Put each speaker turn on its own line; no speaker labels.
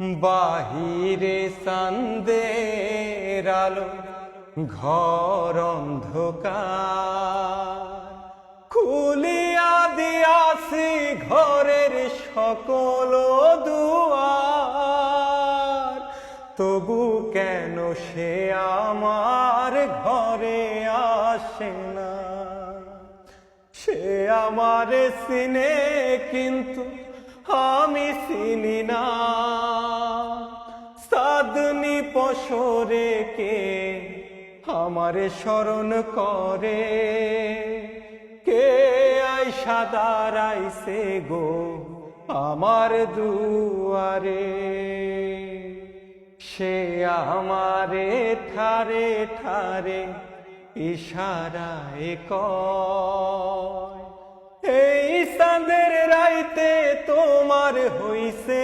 বাহিরে চাঁদের আলো, ঘর অন্ধকার। খুলিয়া দিয়াছি ঘরের সকল দুয়ার, তবু কেন সে আমার ঘরে আসে না? সে আমারে চিনে কিন্তু আমি চিনি না। সাধনি পশরে কে আমারে স্মরণ করে, কে আইসা দাঁড়াইছে গো আমার দুয়ারে। সে আমারে ঠারে ঠারে ইশারায় কয়, এই চাঁদের রাইতে তোমার হইছে